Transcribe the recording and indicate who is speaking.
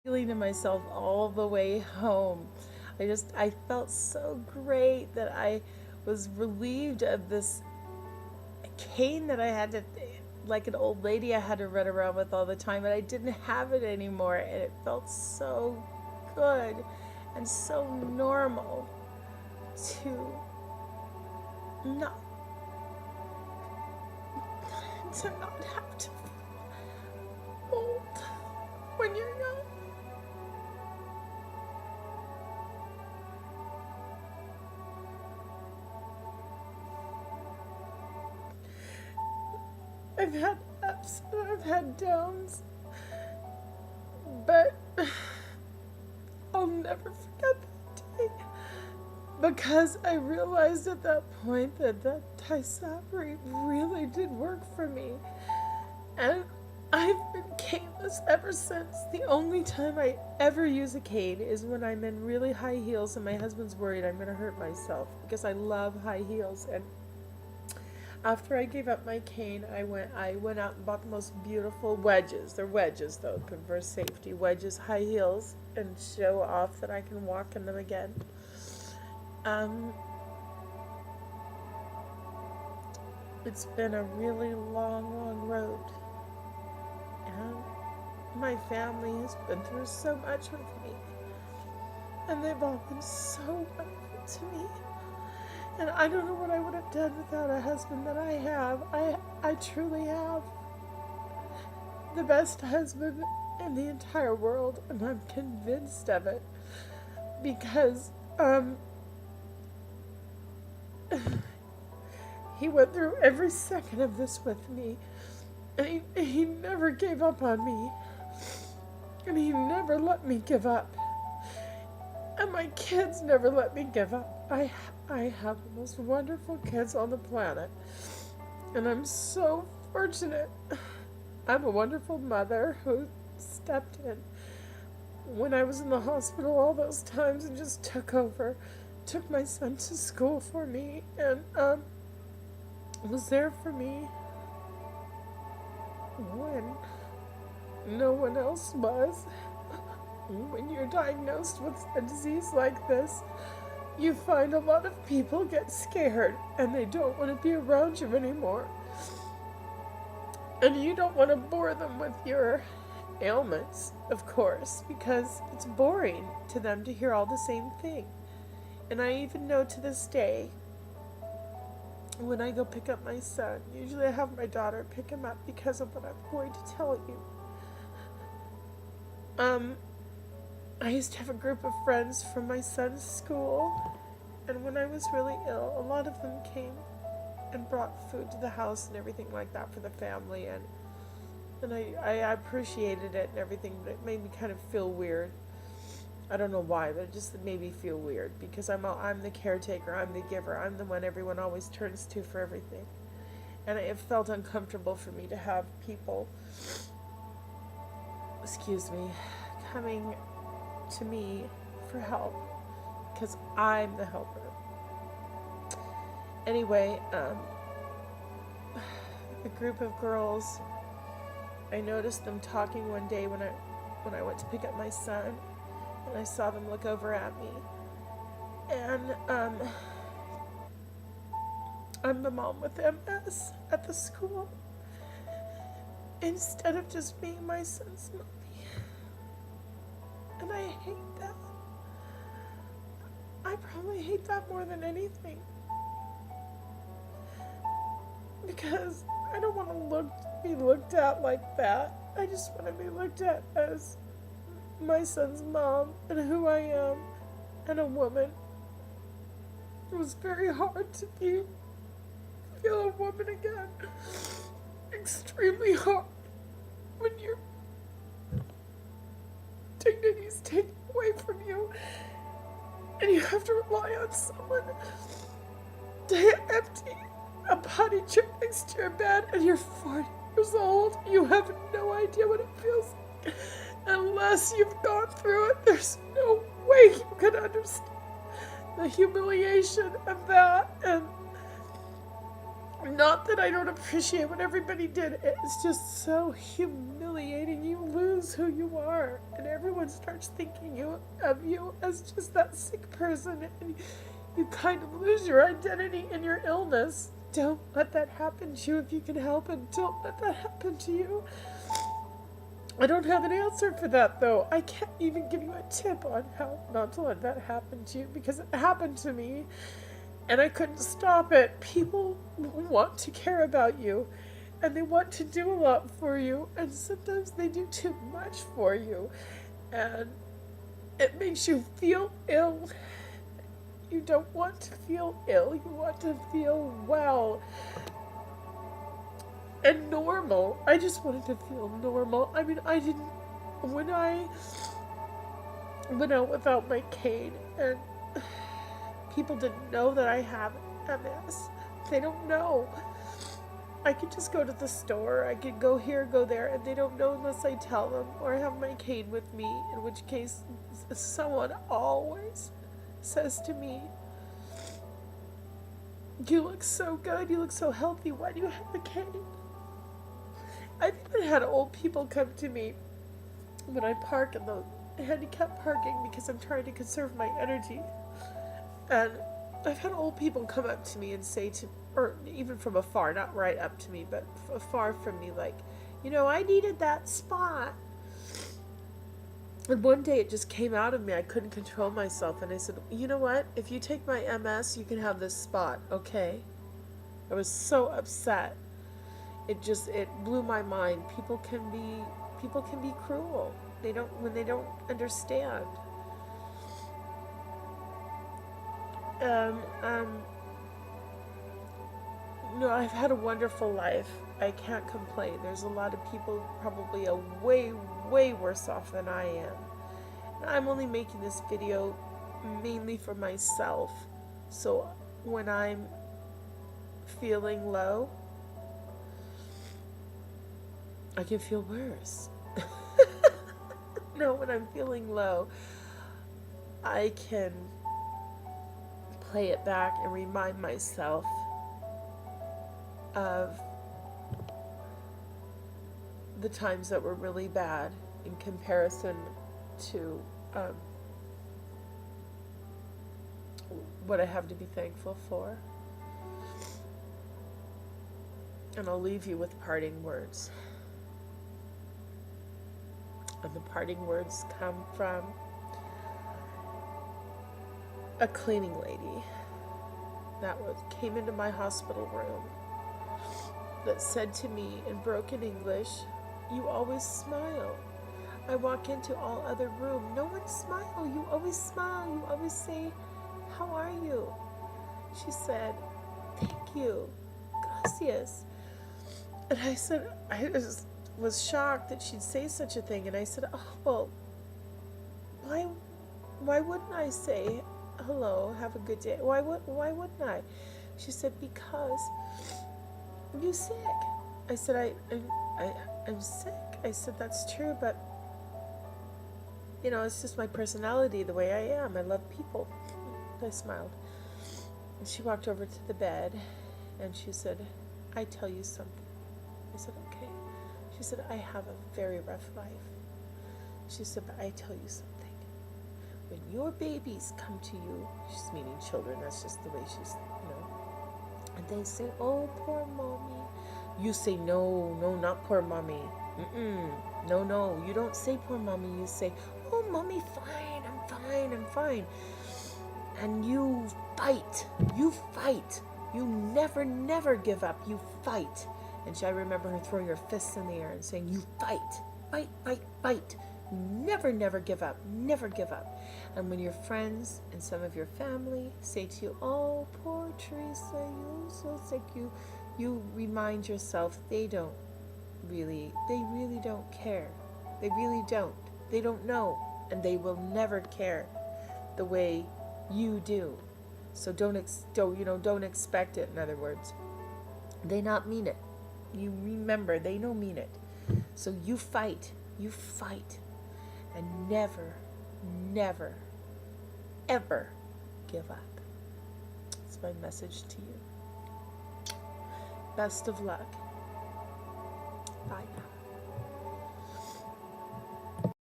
Speaker 1: feeling to myself all the way home. I felt so great that I was relieved of this cane that I had to, like an old lady I had to run around with all the time, and I didn't have it anymore, and it felt so good and so normal to not not have to feel old when you're young. I've had ups and I've had downs, but I'll never forget that day because I realized at that point that Tysabri really did work for me, and I've been caneless ever since. The only time I ever use a cane is when I'm in really high heels and my husband's worried I'm going to hurt myself because I love high heels. And after I gave up my cane, I went out and bought the most beautiful wedges. They're wedges though, for safety. Wedges, high heels, and show off that I can walk in them again. Um, it's been a really long road. And my family has been through so much with me. And they've all been so wonderful to me. And I don't know what I would have done without a husband that I have. I truly have the best husband in the entire world, and I'm convinced of it. Because, he went through every second of this with me. And he never gave up on me. And he never let me give up. And my kids never let me give up. I have the most wonderful kids on the planet. And I'm so fortunate. I'm a wonderful mother who stepped in when I was in the hospital all those times and just took over. Took my son to school for me and was there for me when no one else was. When you're diagnosed with a disease like this, you find a lot of people get scared and they don't want to be around you anymore. And you don't want to bore them with your ailments, of course, because it's boring to them to hear all the same thing. And I even know to this day, when I go pick up my son, usually I have my daughter pick him up because of what I'm going to tell you. I used to have a group of friends from my son's school, and when I was really ill, a lot of them came and brought food to the house and everything like that for the family, and I appreciated it and everything, but it made me kind of feel weird. I don't know why, but it just made me feel weird because I'm the caretaker, I'm the giver, I'm the one everyone always turns to for everything. And it felt uncomfortable for me to have people, coming to me for help because I'm the helper. Anyway, a group of girls, I noticed them talking one day when I went to pick up my son, and I saw them look over at me. And I'm the mom with MS at the school instead of just being my son's mommy. And I hate that. I probably hate that more than anything. Because I don't want to be looked at like that. I just want to be looked at as my son's mom and who I am and a woman. It was very hard to feel a woman again. Extremely hard when your dignity is taken away from you and you have to rely on someone to empty a potty trip next to your bed, and you're 40 years old. You have no idea what it feels like. Unless you've gone through it, there's no way you can understand the humiliation of that. And not that I don't appreciate what everybody did, it's just so humiliating. You lose knows who you are, and everyone starts thinking of you as just that sick person, and you kind of lose your identity in your illness. Don't let that happen to you if you can help it. Don't let that happen to you. I don't have an answer for that, though. I can't even give you a tip on how not to let that happen to you, because it happened to me and I couldn't stop it. People want to care about you and they want to do a lot for you, and sometimes they do too much for you, and it makes you feel ill. You don't want to feel ill, you want to feel well and normal. I just wanted to feel normal. I mean, I didn't, when I went out without my cane and people didn't know that I have MS, they don't know. I could just go to the store, I could go here, go there, and they don't know unless I tell them or have my cane with me, in which case someone always says to me, "You look so good, you look so healthy, why do you have a cane?" I've even had old people come to me when I park in the handicap parking because I'm trying to conserve my energy. And I've had old people come up to me and say to, or even from afar, not right up to me, but afar from me, like, "You know, I needed that spot." And one day it just came out of me. I couldn't control myself. And I said, "You know what? If you take my MS, you can have this spot, okay?" I was so upset. It blew my mind. People can be cruel. When they don't understand. No, I've had a wonderful life. I can't complain. There's a lot of people probably a way, way worse off than I am. And I'm only making this video mainly for myself. So when I'm feeling low, I can feel worse. No, when I'm feeling low, I can play it back and remind myself of the times that were really bad in comparison to what I have to be thankful for. And I'll leave you with parting words. And the parting words come from a cleaning lady that came into my hospital room that said to me in broken English, "You always smile. I walk into all other room, no one smile. You always smile. You always say, 'How are you?'" She said, "Thank you. Gracias." And I said, I just was shocked that she'd say such a thing. And I said, "Oh, well, why wouldn't I say hello, have a good day? Why wouldn't I?" She said, "Because you sick." I said, I'm sick. I said, "That's true, but you know, it's just my personality, the way I am. I love people." I smiled. And she walked over to the bed and she said, "I tell you something." I said, "Okay." She said, "I have a very rough life." She said, "But I tell you something. When your babies come to you," she's meaning children, that's just the way she's, and they say, 'Oh, poor mommy,' you say, 'No, not poor mommy. No, you don't say poor mommy. You say, 'Oh, mommy, fine, I'm fine. And you fight. You never give up. You fight." And I remember her throwing her fists in the air and saying, "You fight. Never give up. Never give up." And when your friends and some of your family say to you, "Oh, poor Teresa, you're so sick," you remind yourself they really don't care. They really don't. They don't know, and they will never care the way you do. So don't expect it. In other words, they not mean it. You remember, they don't mean it. So you fight, and never, ever give up. It's my message to you. Best of luck. Bye now.